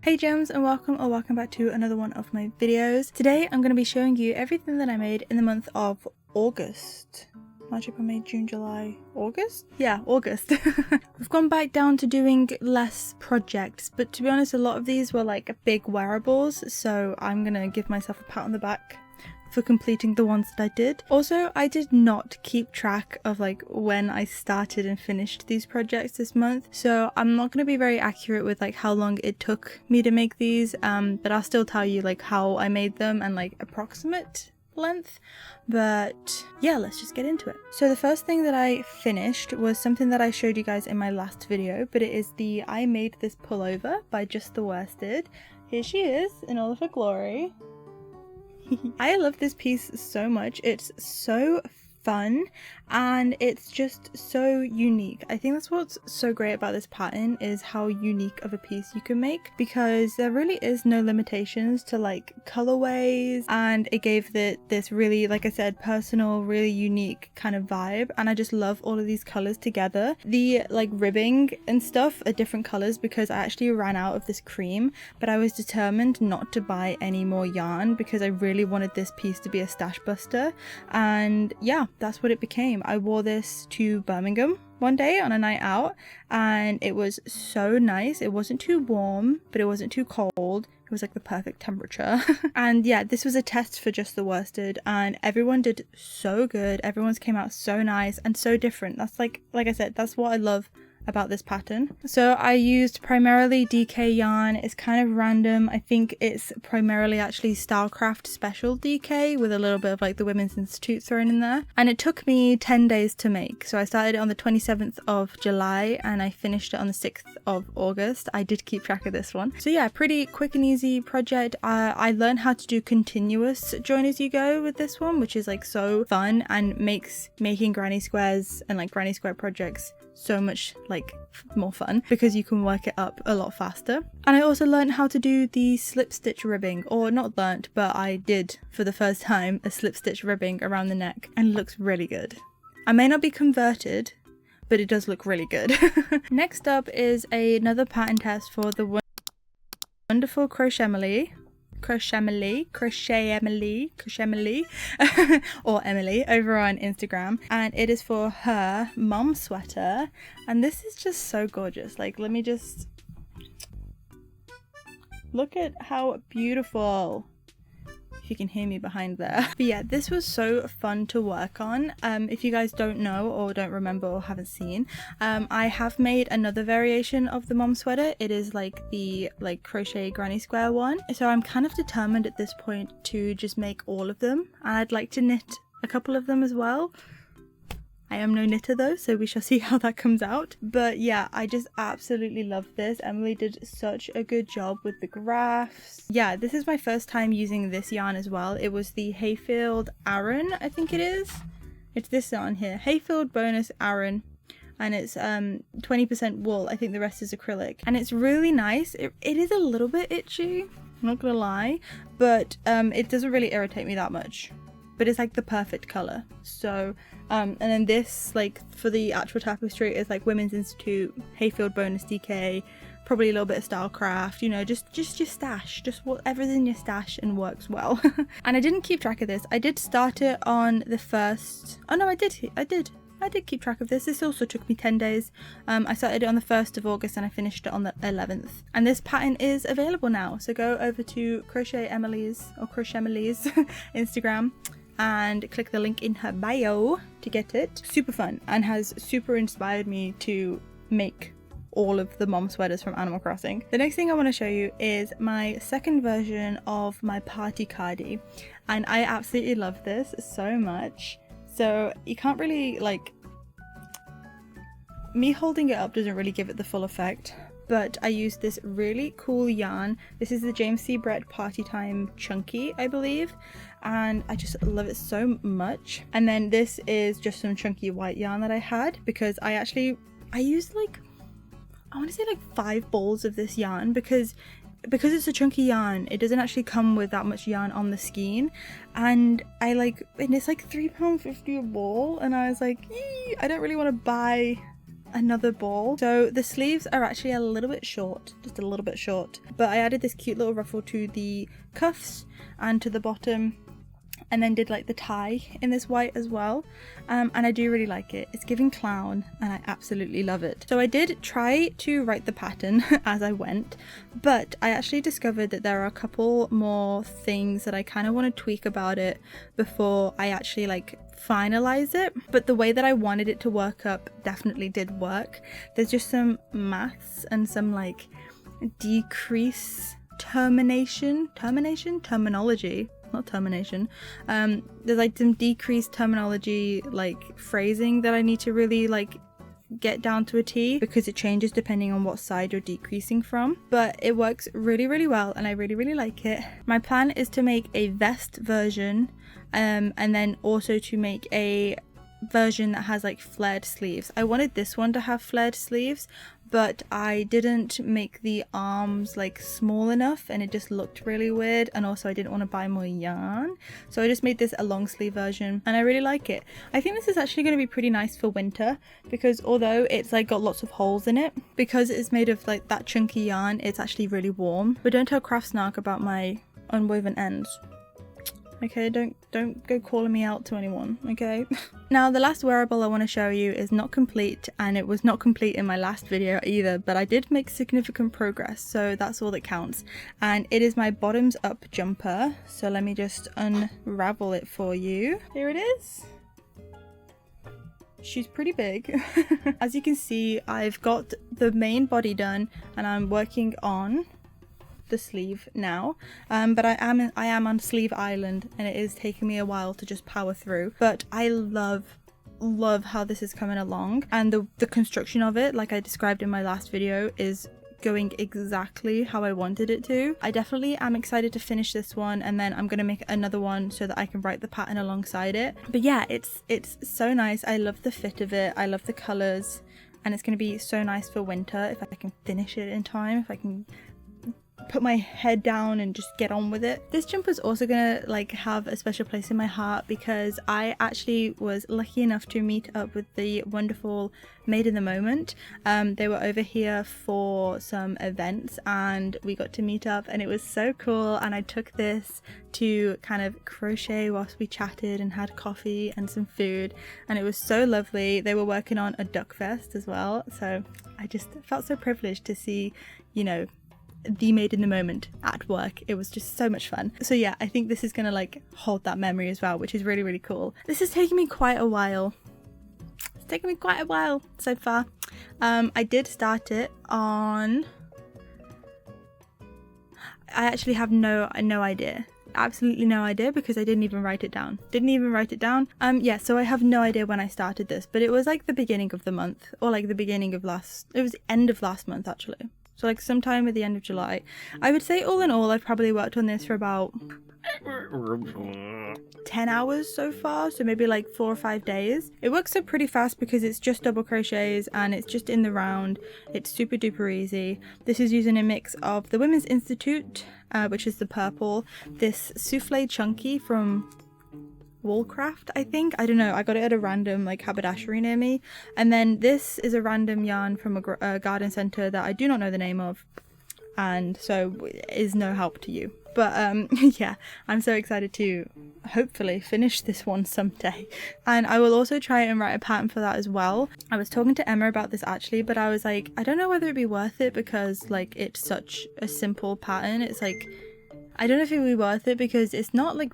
Hey gems, and welcome back to another one of my videos. Today I'm going to be showing you everything that I made in the month of August. March, April, May, June, July, August? Yeah, August. We've gone back down to doing less projects, but to be honest, a lot of these were like big wearables, so I'm gonna give myself a pat on the back for completing the ones that I did. Also, I did not keep track of like when I started and finished these projects this month, so I'm not going to be very accurate with like how long it took me to make these, but I'll still tell you like how I made them and like approximate length. But yeah, let's just get into it. So the first thing that I finished was something that I showed you guys in my last video, but it is the I Made This Pullover by Just the Worsted. Here she is in all of her glory. I love this piece so much. It's so fun and it's just so unique. I think that's what's so great about this pattern, is how unique of a piece you can make, because there really is no limitations to like colorways, and it gave this really, like I said, personal, really unique kind of vibe. And I just love all of these colors together. The like ribbing and stuff are different colors because I actually ran out of this cream, but I was determined not to buy any more yarn because I really wanted this piece to be a stash buster. And yeah, that's what it became. I wore this to Birmingham one day on a night out and it was so nice. It wasn't too warm, but it wasn't too cold. It was like the perfect temperature. And yeah, this was a test for Just the Worsted and everyone did so good. Everyone's came out so nice and so different. That's like I said, that's what I love about this pattern. So I used primarily DK yarn. It's kind of random. I think it's primarily actually Stylecraft Special DK with a little bit of like the Women's Institute thrown in there. And it took me 10 days to make. So I started it on the 27th of July and I finished it on the 6th of August. I did keep track of this one. So yeah, pretty quick and easy project. I learned how to do continuous join as you go with this one, which is like so fun and makes making granny squares and like granny square projects so much like more fun because you can work it up a lot faster. And I also learned how to do the slip stitch ribbing, or not learnt, but I did for the first time a slip stitch ribbing around the neck, and it looks really good. I may not be converted, but it does look really good. Next up is another pattern test for the wonderful Crochet Emily or Emily over on Instagram, and it is for her mom sweater, and this is just so gorgeous. Like, let me just look at how beautiful, if you can hear me behind there. But yeah, this was so fun to work on. If you guys don't know or don't remember or haven't seen, I have made another variation of the mom sweater. It is like the crochet granny square one. So I'm kind of determined at this point to just make all of them, and I'd like to knit a couple of them as well. I am no knitter though, so we shall see how that comes out. But yeah, I just absolutely love this. Emily did such a good job with the graphs. Yeah, this is my first time using this yarn as well. It was the Hayfield Aran, I think it is. It's this yarn here, Hayfield Bonus Aran, and it's 20% wool. I think the rest is acrylic, and it's really nice. It is a little bit itchy, I'm not gonna lie, but it doesn't really irritate me that much. But it's like the perfect color. So and then this, like for the actual tapestry, is like Women's Institute, Hayfield Bonus DK, probably a little bit of Stylecraft, you know, just your stash, just whatever's in your stash and works well. And I didn't keep track of this. I did start it on the 1st. Oh no, I did keep track of this. This also took me 10 days. I started it on the 1st of August and I finished it on the 11th. And this pattern is available now. So go over to Crochet Emily's Instagram and click the link in her bio to get it. Super fun and has super inspired me to make all of the mom sweaters from Animal Crossing. The next thing I want to show you is my second version of my Parti Cardi, and I absolutely love this so much. So you can't really, like, me holding it up doesn't really give it the full effect, but I used this really cool yarn. This is the James C. Brett Party Time Chunky, I believe, and I just love it so much. And then this is just some chunky white yarn that I had, because I used like, I want to say like 5 balls of this yarn, because it's a chunky yarn, it doesn't actually come with that much yarn on the skein, and it's like £3.50 a ball, and I was like, I don't really want to buy another ball. So the sleeves are actually a little bit short, just a little bit short, but I added this cute little ruffle to the cuffs and to the bottom, and then did like the tie in this white as well, and I do really like it. It's giving clown and I absolutely love it. So I did try to write the pattern as I went, but I actually discovered that there are a couple more things that I kind of want to tweak about it before I actually like finalize it. But the way that I wanted it to work up definitely did work. There's just some maths and some like decrease terminology, not termination. There's like some decreased terminology, like phrasing that I need to really like get down to a T, because it changes depending on what side you're decreasing from, but it works really, really well and I really, really like it. My plan is to make a vest version, and then also to make a version that has like flared sleeves. I wanted this one to have flared sleeves, but I didn't make the arms like small enough and it just looked really weird, and also I didn't want to buy more yarn, so I just made this a long sleeve version and I really like it. I think this is actually going to be pretty nice for winter, because although it's like got lots of holes in it, because it's made of like that chunky yarn, it's actually really warm. But don't tell Craftsnark about my unwoven ends. Okay, don't go calling me out to anyone, okay? Now the last wearable I want to show you is not complete, and it was not complete in my last video either, but I did make significant progress, so that's all that counts. And it is my bottoms up jumper, so let me just unravel it for you. Here it is. She's pretty big. As you can see, I've got the main body done and I'm working on the sleeve now, but I am on Sleeve Island and it is taking me a while to just power through, but I love how this is coming along, and the construction of it, like I described in my last video, is going exactly how I wanted it to. I definitely am excited to finish this one, and then I'm gonna make another one so that I can write the pattern alongside it. But yeah, it's so nice. I love the fit of it, I love the colors, and it's gonna be so nice for winter if I can finish it in time, if I can put my head down and just get on with it. This jumper is also gonna like have a special place in my heart, because I actually was lucky enough to meet up with the wonderful Made in the Moment. They were over here for some events and we got to meet up, and it was so cool, and I took this to kind of crochet whilst we chatted and had coffee and some food, and it was so lovely. They were working on a duck vest as well, so I just felt so privileged to see, you know, the Made in the Moment at work. It was just so much fun. So yeah, I think this is gonna like hold that memory as well, which is really, really cool. This has taken me quite a while. It's taken me quite a while so far. I did start it on... I actually have no idea. Absolutely no idea, because I didn't even write it down. Yeah, so I have no idea when I started this, but it was like the beginning of the month, or like the beginning of it was the end of last month actually. So like sometime at the end of July. I would say all in all I've probably worked on this for about 10 hours so far, so maybe like 4 or 5 days. It works up pretty fast because it's just double crochets and it's just in the round. It's super duper easy. This is using a mix of the Women's Institute, which is the purple, this Souffle Chunky from Woolcraft, I think. I don't know, I got it at a random like haberdashery near me, and then this is a random yarn from a garden centre that I do not know the name of, and so is no help to you. But yeah, I'm so excited to hopefully finish this one someday, and I will also try and write a pattern for that as well. I was talking to Emma about this actually, but I was like, I don't know whether it'd be worth it, because like it's such a simple pattern. It's like, I don't know if it would be worth it because it's not like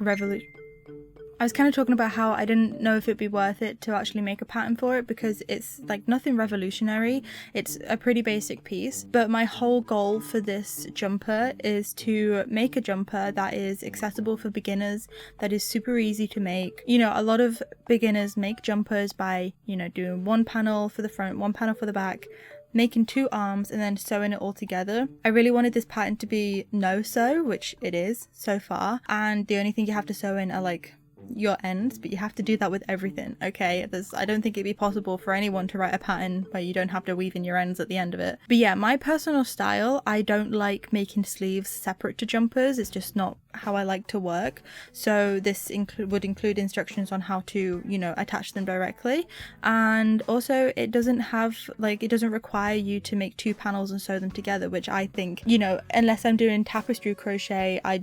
I was kind of talking about how I didn't know if it'd be worth it to actually make a pattern for it, because it's like nothing revolutionary. It's a pretty basic piece, but my whole goal for this jumper is to make a jumper that is accessible for beginners, that is super easy to make. You know, a lot of beginners make jumpers by, you know, doing one panel for the front, one panel for the back, making 2 arms and then sewing it all together. I really wanted this pattern to be no sew, which it is so far, and the only thing you have to sew in are like your ends, but you have to do that with everything, okay? I don't think it'd be possible for anyone to write a pattern where you don't have to weave in your ends at the end of it. But yeah, my personal style, I don't like making sleeves separate to jumpers. It's just not how I like to work. So this would include instructions on how to, you know, attach them directly. And also it doesn't require you to make 2 panels and sew them together, which I think, you know, unless I'm doing tapestry crochet, I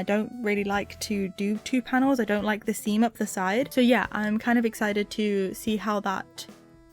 don't really like to do 2 panels. I don't like the seam up the side. So yeah, I'm kind of excited to see how that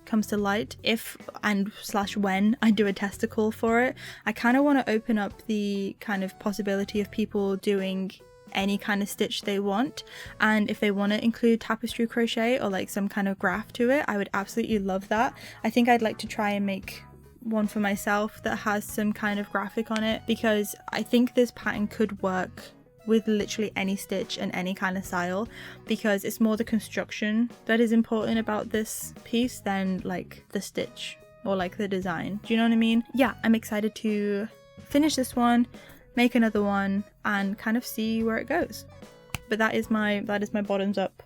comes to light if and / when I do a testicle for it. I kind of want to open up the kind of possibility of people doing any kind of stitch they want, and if they want to include tapestry crochet or like some kind of graph to it, I would absolutely love that. I think I'd like to try and make one for myself that has some kind of graphic on it, because I think this pattern could work with literally any stitch and any kind of style, because it's more the construction that is important about this piece than like the stitch or like the design. Do you know what I mean? Yeah, I'm excited to finish this one, make another one, and kind of see where it goes. But that is my bottoms up.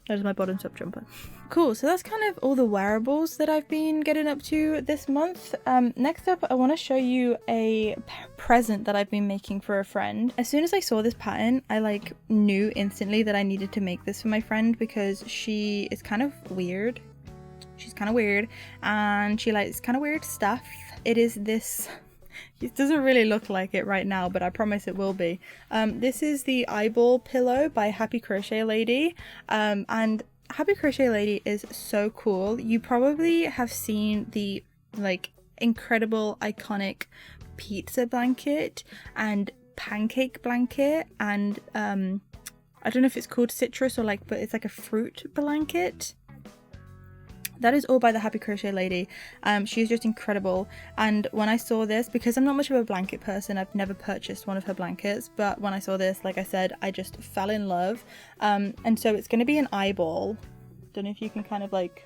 That is my bottoms up jumper. Cool, so that's kind of all the wearables that I've been getting up to this month. Next up, I want to show you a present that I've been making for a friend. As soon as I saw this pattern, I like knew instantly that I needed to make this for my friend, because she is kind of weird. She's kind of weird, and she likes kind of weird stuff. It is this... It doesn't really look like it right now, but I promise it will be. This is the eyeball pillow by Happy Crochet Lady, and Happy Crochet Lady is so cool. You probably have seen the like incredible iconic pizza blanket and pancake blanket, and I don't know if it's called citrus or like, but it's like a fruit blanket. That is all by the Happy Crochet Lady. She's just incredible, and when I saw this, because I'm not much of a blanket person, I've never purchased one of her blankets, but when I saw this, like I said, I just fell in love. And so it's going to be an eyeball. Don't know if you can kind of like,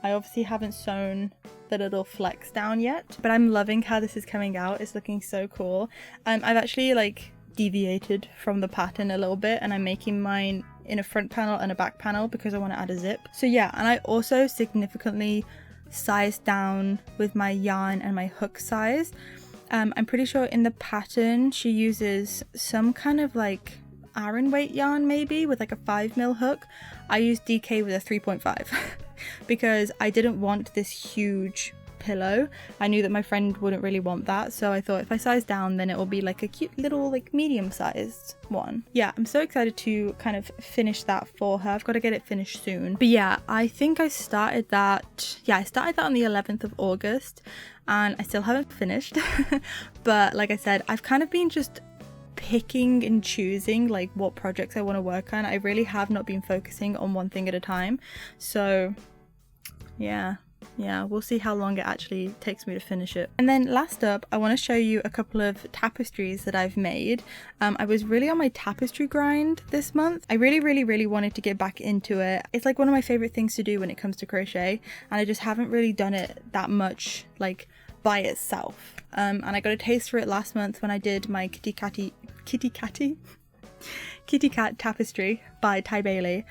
I obviously haven't sewn the little flex down yet, but I'm loving how this is coming out. It's looking so cool. I've actually like deviated from the pattern a little bit, and I'm making mine in a front panel and a back panel because I want to add a zip. So yeah, and I also significantly sized down with my yarn and my hook size. I'm pretty sure in the pattern she uses some kind of like Aran weight yarn, maybe with like a 5mm hook. I used DK with a 3.5 because I didn't want this huge pillow. I knew that my friend wouldn't really want that, so I thought if I size down, then it will be like a cute little like medium-sized one. Yeah, I'm so excited to kind of finish that for her. I've got to get it finished soon. But yeah, I think I started that on the 11th of August, and I still haven't finished. But like I said, I've kind of been just picking and choosing like what projects I want to work on. I really have not been focusing on one thing at a time. So yeah, we'll see how long it actually takes me to finish it. And then last up, I want to show you a couple of tapestries that I've made. I was really on my tapestry grind this month. I really wanted to get back into it. It's like one of my favorite things to do when it comes to crochet, and I just haven't really done it that much like by itself. And I got a taste for it last month when I did my Kitty Cat Tapestry by Ty Bailey,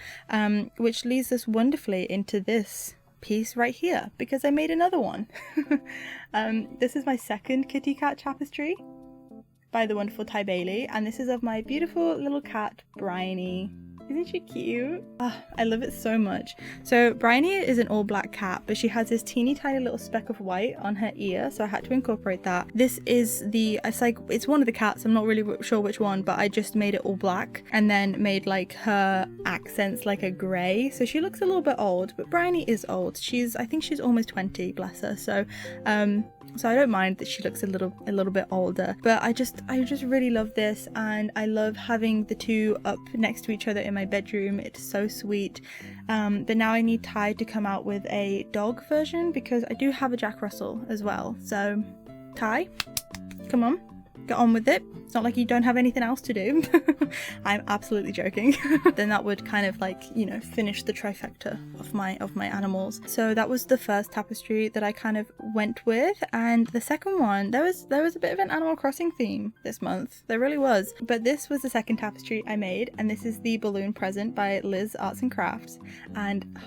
which leads us wonderfully into this piece right here, because I made another one. This is my second Kitty Cat Tapestry by the wonderful Ty Bailey, and this is of my beautiful little cat Bryony. Isn't she cute? Oh, I love it so much. So Bryony is an all black cat, but she has this teeny tiny little speck of white on her ear, so I had to incorporate that. This is it's one of the cats, I'm not really sure which one, but I just made it all black and then made like her accents like a grey, so she looks a little bit old, but Bryony is old. I think she's almost 20, bless her. So I don't mind that she looks a little bit older, but I just really love this, and I love having the two up next to each other in my bedroom. It's so sweet. But now I need Ty to come out with a dog version, because I do have a Jack Russell as well. So Ty, come on, get on with it. It's not like you don't have anything else to do. I'm absolutely joking. Then that would kind of like, you know, finish the trifecta of my animals. So that was the first tapestry that I kind of went with, and the second one, there was a bit of an Animal Crossing theme this month. There really was. But this was the second tapestry I made, and this is the balloon present by Liz Arts and Crafts, and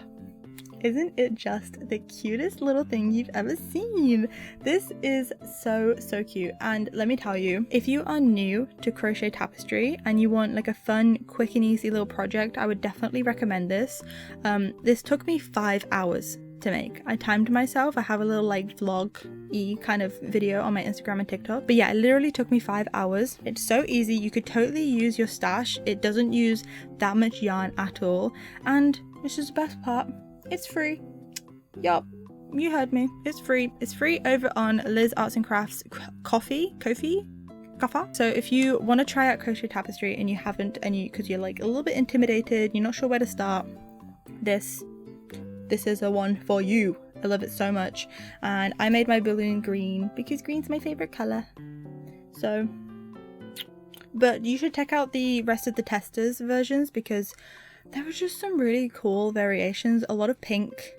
isn't it just the cutest little thing you've ever seen? This is so cute, and let me tell you, if you are new to crochet tapestry and you want like a fun, quick and easy little project, I would definitely recommend this. This took me 5 hours to make. I timed myself. I have a little like vlog-y kind of video on my Instagram and TikTok, but yeah, it literally took me 5 hours. It's so easy. You could totally use your stash. It doesn't use that much yarn at all, and this is the best part. It's free. Yup, you heard me. It's free. It's free over on Liz Arts and Crafts Ko-fi. So if you want to try out crochet tapestry and you haven't, and because you're like a little bit intimidated, you're not sure where to start, this is a one for you. I love it so much, and I made my balloon green because green's my favorite color. So, but you should check out the rest of the testers versions because there was just some really cool variations. A lot of pink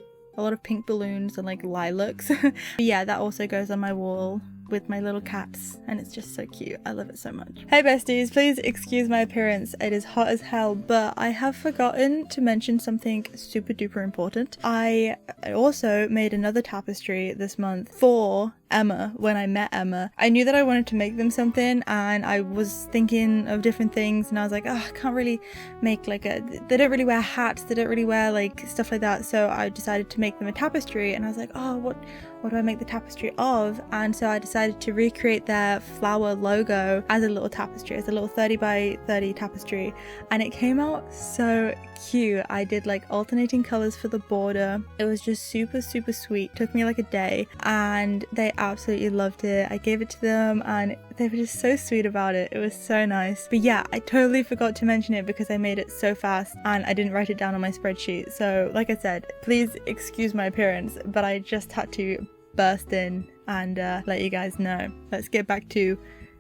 balloons and like lilacs. But yeah, that also goes on my wall with my little cats, and it's just so cute. I love it so much. Hey besties, please excuse my appearance. It is hot as hell, but I have forgotten to mention something super duper important. I also made another tapestry this month for Emma. When I met Emma, I knew that I wanted to make them something, and I was thinking of different things, and I was like, oh, I can't really make like they don't really wear hats, they don't really wear like stuff like that, so I decided to make them a tapestry. And I was like, oh, what do I make the tapestry of? And so I decided to recreate their flower logo as a little tapestry, as a little 30 by 30 tapestry, and it came out so cute. I did like alternating colors for the border. It was just super sweet. Took me like a day, and they absolutely loved it. I gave it to them and they were just so sweet about it. It was so nice. But yeah, I totally forgot to mention it because I made it so fast and I didn't write it down on my spreadsheet. So like I said, please excuse my appearance, but I just had to burst in and let you guys know. Let's get back to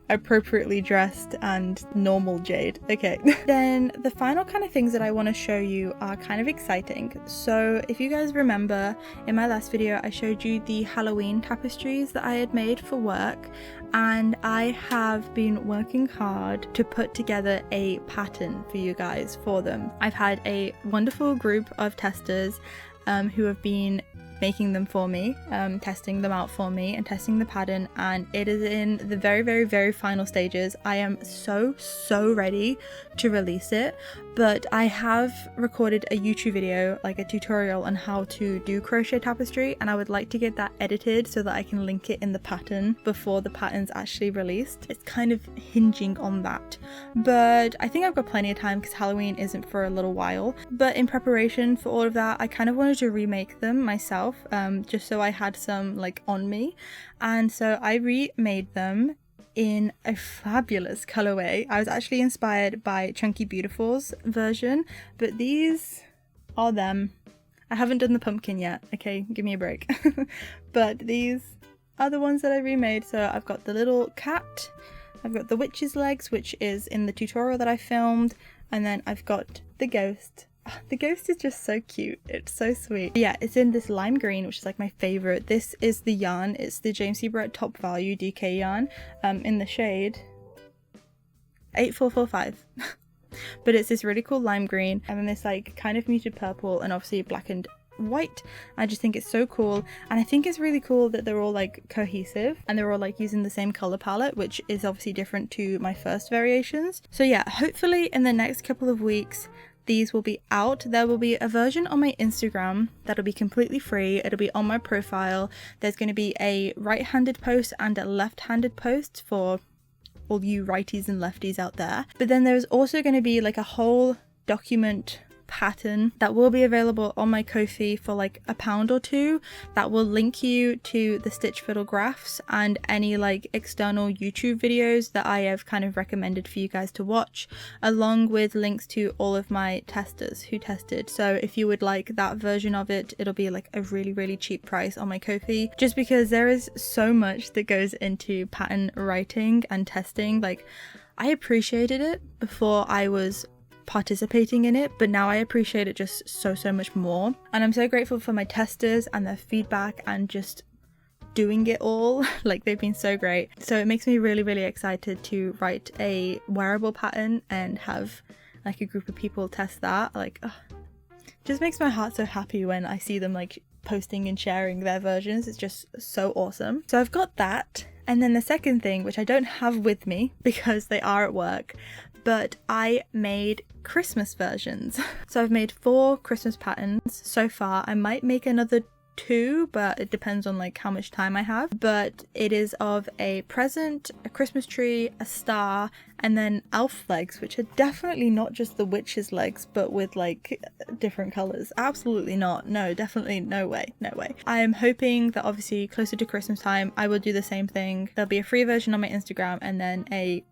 appropriately dressed and normal Jade. Okay. Then the final kind of things that I want to show you are kind of exciting. So if you guys remember, in my last video I showed you the Halloween tapestries that I had made for work, and I have been working hard to put together a pattern for you guys for them. I've had a wonderful group of testers who have been making them for me, testing them out for me and testing the pattern, and it is in the very final stages. I am so ready to release it, but I have recorded a YouTube video, like a tutorial on how to do crochet tapestry, and I would like to get that edited so that I can link it in the pattern before the pattern's actually released. It's kind of hinging on that, but I think I've got plenty of time because Halloween isn't for a little while. But in preparation for all of that, I kind of wanted to remake them myself, just so I had some like on me, and so I remade them in a fabulous colorway. I was actually inspired by Chunky Beautiful's version, but these are them. I haven't done the pumpkin yet, okay, give me a break. But these are the ones that I remade. So I've got the little cat, I've got the witch's legs, which is in the tutorial that I filmed, and then I've got the ghost. The ghost is just so cute. It's so sweet. Yeah, it's in this lime green, which is like my favorite. This is the yarn. It's the James C. Brett Top Value DK yarn, in the shade 8445. But it's this really cool lime green, and then this like kind of muted purple, and obviously black and white. I just think it's so cool, and I think it's really cool that they're all like cohesive and they're all like using the same color palette, which is obviously different to my first variations. So yeah, hopefully in the next couple of weeks these will be out. There will be a version on my Instagram that'll be completely free. It'll be on my profile. There's going to be a right-handed post and a left-handed post for all you righties and lefties out there. But then there's also going to be like a whole document pattern that will be available on my Ko-fi for like £1 or £2 that will link you to the stitch fiddle graphs and any like external YouTube videos that I have kind of recommended for you guys to watch, along with links to all of my testers who tested. So if you would like that version of it, it'll be like a really cheap price on my Ko-fi, just because there is so much that goes into pattern writing and testing. Like, I appreciated it before I was participating in it, but now I appreciate it just so much more, and I'm so grateful for my testers and their feedback and just doing it all. Like, they've been so great. So it makes me really excited to write a wearable pattern and have like a group of people test that. Like, just makes my heart so happy when I see them like posting and sharing their versions. It's just so awesome. So I've got that, and then the second thing, which I don't have with me because they are at work, but I made Christmas versions. So I've made 4 Christmas patterns so far. I might make another 2, but it depends on like how much time I have. But it is of a present, a Christmas tree, a star, and then elf legs, which are definitely not just the witch's legs, but with like different colors. Absolutely not. No, definitely no way. I am hoping that obviously closer to Christmas time, I will do the same thing. There'll be a free version on my Instagram and then a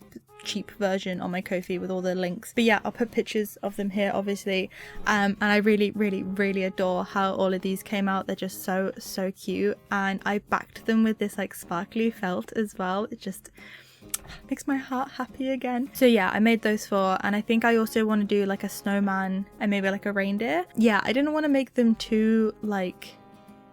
cheap version on my Ko-fi with all the links. But yeah, I'll put pictures of them here obviously, and I really adore how all of these came out. They're just so cute, and I backed them with this like sparkly felt as well. It just makes my heart happy again. So yeah, I made those 4, and I think I also want to do like a snowman and maybe like a reindeer. Yeah, I didn't want to make them too like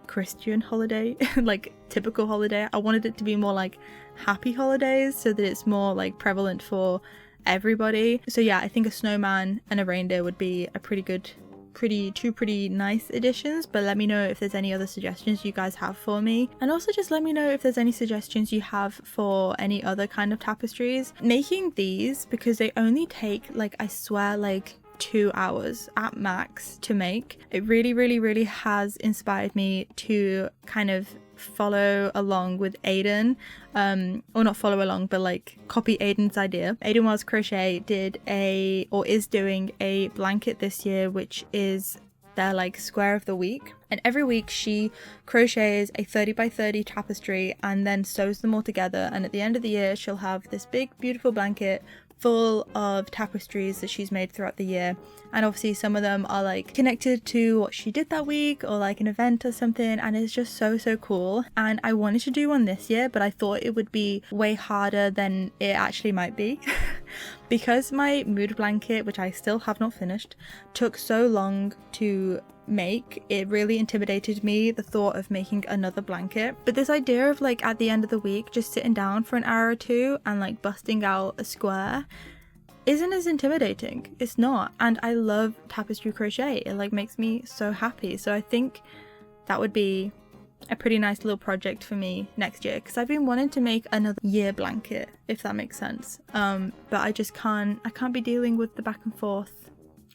Christian holiday like typical holiday. I wanted it to be more like happy holidays, so that it's more like prevalent for everybody. So yeah, I think a snowman and a reindeer would be a two pretty nice additions. But let me know if there's any other suggestions you guys have for me, and also just let me know if there's any suggestions you have for any other kind of tapestries. Making these, because they only take like, I swear, like 2 hours at max to make, it really has inspired me to kind of follow along with Aiden, or not follow along, but like copy Aiden's idea. Aiden Wells Crochet is doing a blanket this year, which is their like square of the week, and every week she crochets a 30 by 30 tapestry and then sews them all together, and at the end of the year she'll have this big beautiful blanket full of tapestries that she's made throughout the year. And obviously some of them are like connected to what she did that week or like an event or something, and it's just so cool. And I wanted to do one this year, but I thought it would be way harder than it actually might be because my mood blanket, which I still have not finished, took so long to make. It really intimidated me, the thought of making another blanket. But this idea of like at the end of the week just sitting down for an hour or 2 and like busting out a square isn't as intimidating. It's not. And I love tapestry crochet. It like makes me so happy. So I think that would be a pretty nice little project for me next year, because I've been wanting to make another year blanket, if that makes sense. But I just can't be dealing with the back and forth.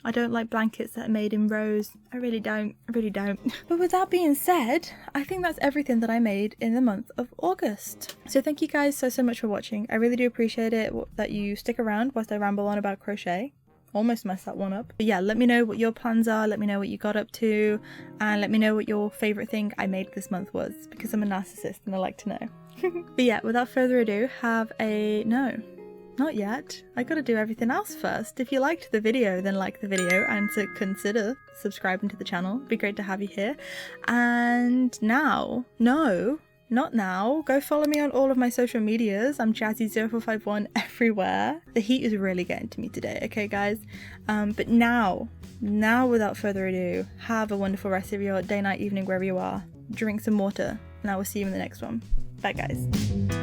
I don't like blankets that are made in rows. I really don't. But with that being said, I think that's everything that I made in the month of August. So thank you guys so much for watching. I really do appreciate it that you stick around whilst I ramble on about crochet. Almost messed that one up. But yeah, let me know what your plans are, let me know what you got up to, and let me know what your favourite thing I made this month was, because I'm a narcissist and I like to know. But yeah, without further ado, not yet. I gotta do everything else first. If you liked the video, then like the video and to consider subscribing to the channel. It'd be great to have you here. And now, no, not now. Go follow me on all of my social medias. I'm Jazzy0451 everywhere. The heat is really getting to me today, okay guys? But now without further ado, have a wonderful rest of your day, night, evening, wherever you are. Drink some water, and I will see you in the next one. Bye guys.